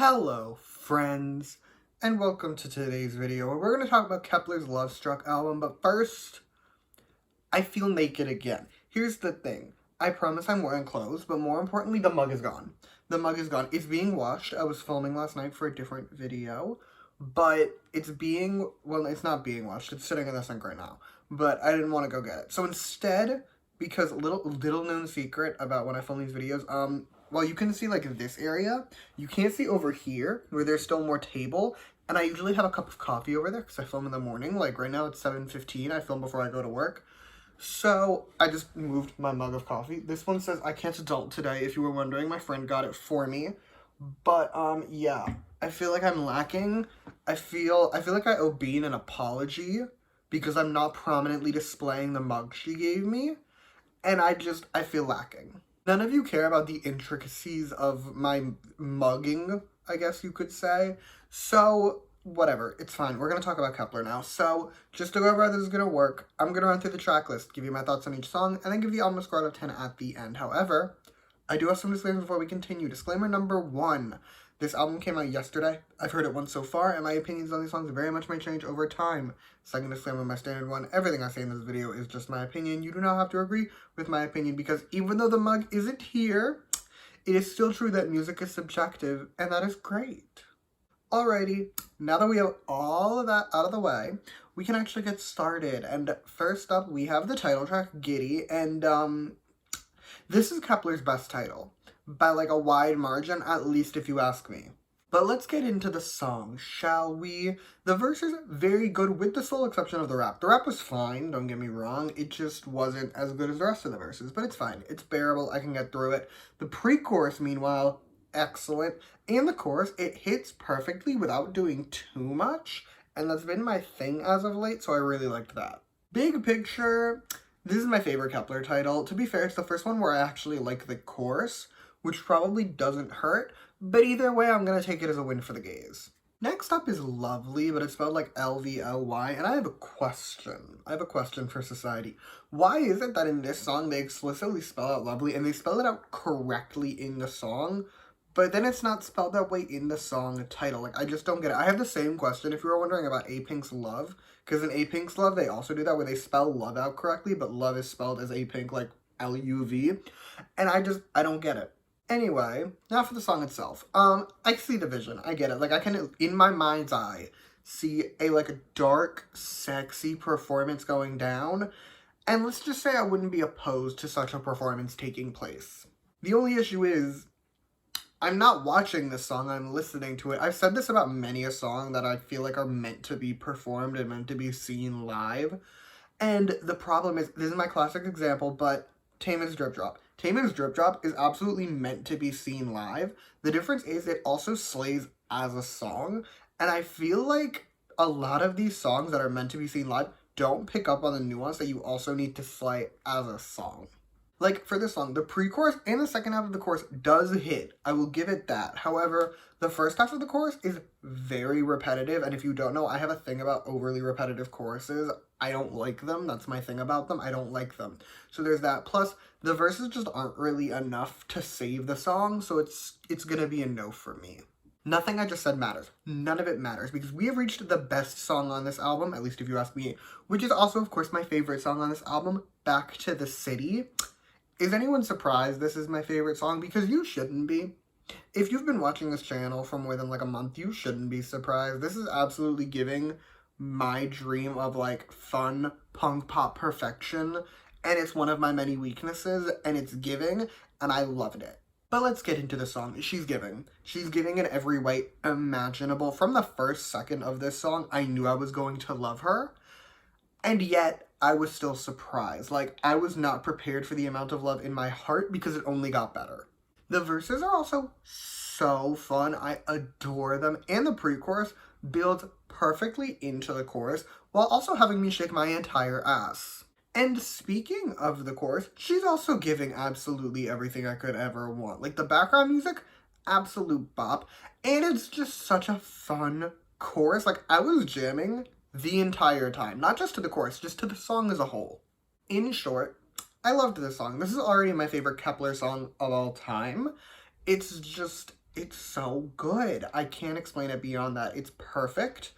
Hello, friends, and welcome to today's video where we're going to talk about Kep1er's LOVESTRUCK album, but first, I feel naked again. Here's the thing. I promise I'm wearing clothes, but more importantly, the mug is gone. The mug is gone. It's being washed. I was filming last night for a different video, but it's not being washed. It's sitting in the sink right now, but I didn't want to go get it. So instead, because little known secret about when I film these videos, well, you can see, like, this area. You can't see over here, where there's still more table. And I usually have a cup of coffee over there, because I film in the morning. Like, right now it's 7:15. I film before I go to work. So, I just moved my mug of coffee. This one says, I can't adult today, if you were wondering. My friend got it for me. But, yeah. I feel like I'm lacking. I feel like I owe Bean an apology, because I'm not prominently displaying the mug she gave me. And I feel lacking. None of you care about the intricacies of my mugging, I guess you could say. So, whatever. It's fine. We're going to talk about Kep1er now. So, just to go over how this is going to work, I'm going to run through the track list, give you my thoughts on each song, and then give the album a score out of 10 at the end. However, I do have some disclaimers before we continue. Disclaimer number 1. This album came out yesterday. I've heard it once so far, and my opinions on these songs very much may change over time. Second disclaimer, my standard one, everything I say in this video is just my opinion. You do not have to agree with my opinion, because even though the mug isn't here, it is still true that music is subjective, and that is great. Alrighty, now that we have all of that out of the way, we can actually get started. And first up, we have the title track, Giddy, and this is Kep1er's best title. By like a wide margin, at least if you ask me. But let's get into the song, shall we? The verse is very good with the sole exception of the rap. The rap was fine, don't get me wrong. It just wasn't as good as the rest of the verses, but it's fine. It's bearable, I can get through it. The pre-chorus, meanwhile, excellent. And the chorus, it hits perfectly without doing too much. And that's been my thing as of late, so I really liked that. Big picture, this is my favorite Kep1er title. To be fair, it's the first one where I actually like the chorus, which probably doesn't hurt, but either way, I'm gonna take it as a win for the gays. Next up is Lovely, but it's spelled like L-V-L-Y, and I have a question. I have a question for society. Why is it that in this song they explicitly spell out lovely, and they spell it out correctly in the song, but then it's not spelled that way in the song title? Like, I just don't get it. I have the same question if you were wondering about A-Pink's Love, because in A-Pink's Love, they also do that, where they spell love out correctly, but love is spelled as A-Pink, like L-U-V, and I don't get it. Anyway, now for the song itself. I see the vision. I get it. Like, I can, in my mind's eye, see a dark, sexy performance going down. And let's just say I wouldn't be opposed to such a performance taking place. The only issue is, I'm not watching this song, I'm listening to it. I've said this about many a song that I feel like are meant to be performed and meant to be seen live. And the problem is, this is my classic example, but Kep1er's Drip Drop. Kep1er's Drip Drop is absolutely meant to be seen live. The difference is it also slays as a song, and I feel like a lot of these songs that are meant to be seen live don't pick up on the nuance that you also need to slay as a song. Like, for this song, the pre-chorus and the second half of the chorus does hit. I will give it that. However, the first half of the chorus is very repetitive, and if you don't know, I have a thing about overly repetitive choruses. I don't like them. That's my thing about them. I don't like them. So there's that. Plus, the verses just aren't really enough to save the song, so it's gonna be a no for me. Nothing I just said matters. None of it matters, because we have reached the best song on this album, at least if you ask me, which is also, of course, my favorite song on this album, Back to the City. Is anyone surprised this is my favorite song? Because you shouldn't be. If you've been watching this channel for more than like a month, you shouldn't be surprised. This is absolutely giving my dream of like fun punk pop perfection, and it's one of my many weaknesses, and it's giving, and I loved it. But let's get into the song. She's giving in every way imaginable. From the first second of this song, I knew I was going to love her, and yet I was still surprised. Like, I was not prepared for the amount of love in my heart, because it only got better. The verses are also so fun. I adore them, and the pre-chorus builds perfectly into the chorus, while also having me shake my entire ass. And speaking of the chorus, she's also giving absolutely everything I could ever want. Like, the background music, absolute bop, and it's just such a fun chorus. Like, I was jamming the entire time. Not just to the chorus, just to the song as a whole. In short, I loved this song. This is already my favorite Kep1er song of all time. It's just It's so good. I can't explain it beyond that. It's perfect,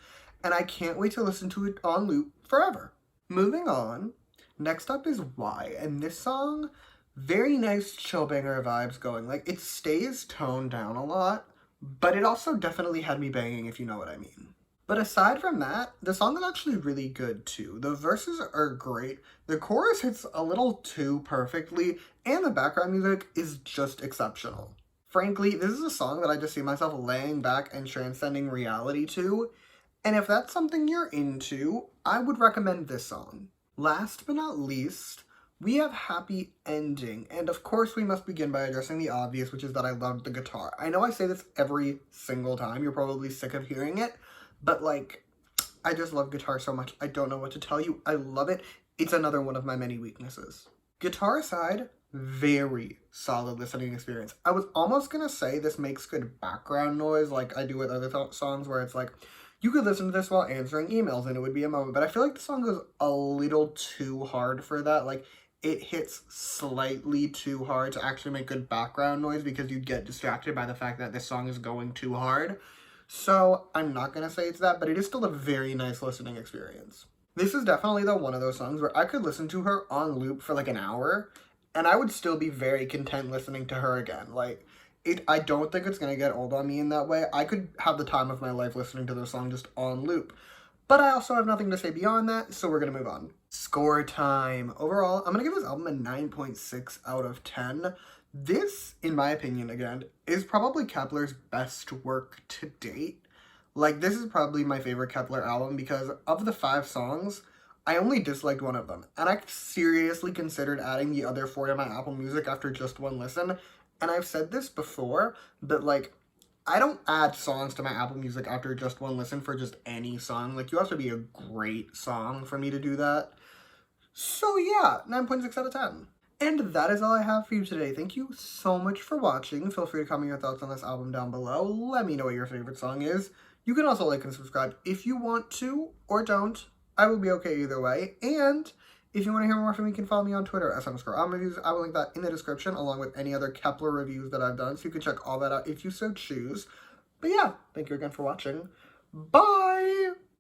and I can't wait to listen to it on loop forever. Moving on, next up is Why, and this song, very nice chill banger vibes going. Like, it stays toned down a lot, but it also definitely had me banging, if you know what I mean. But aside from that, the song is actually really good too. The verses are great, the chorus hits a little too perfectly, and the background music is just exceptional. Frankly, this is a song that I just see myself laying back and transcending reality to, and if that's something you're into, I would recommend this song. Last but not least, we have Happy Ending, and of course we must begin by addressing the obvious, which is that I loved the guitar. I know I say this every single time, you're probably sick of hearing it, but like, I just love guitar so much, I don't know what to tell you. I love it. It's another one of my many weaknesses. Guitar aside, very solid listening experience. I was almost gonna say this makes good background noise like I do with other songs where it's like, you could listen to this while answering emails and it would be a moment, but I feel like the song goes a little too hard for that. Like, it hits slightly too hard to actually make good background noise because you'd get distracted by the fact that this song is going too hard. So I'm not gonna say it's that, but it is still a very nice listening experience. This is definitely one of those songs where I could listen to her on loop for like an hour and I would still be very content listening to her again. Like, I don't think it's gonna get old on me in that way. I could have the time of my life listening to this song just on loop. But I also have nothing to say beyond that, so we're gonna move on. Score time. Overall, I'm gonna give this album a 9.6 out of 10. This, in my opinion, again, is probably Kep1er's best work to date. Like, this is probably my favorite Kep1er album because of the 5 songs, I only disliked one of them. And I seriously considered adding the other 4 to my Apple Music after just one listen. And I've said this before, but like, I don't add songs to my Apple Music after just one listen for just any song. Like, you have to be a great song for me to do that. So yeah, 9.6 out of 10. And that is all I have for you today. Thank you so much for watching. Feel free to comment your thoughts on this album down below. Let me know what your favorite song is. You can also like and subscribe if you want to, or don't. I will be okay either way. And if you want to hear more from me, you can follow me on Twitter at @_Reviews. I will link that in the description along with any other Kep1er reviews that I've done, so you can check all that out if you so choose. But yeah, thank you again for watching. Bye!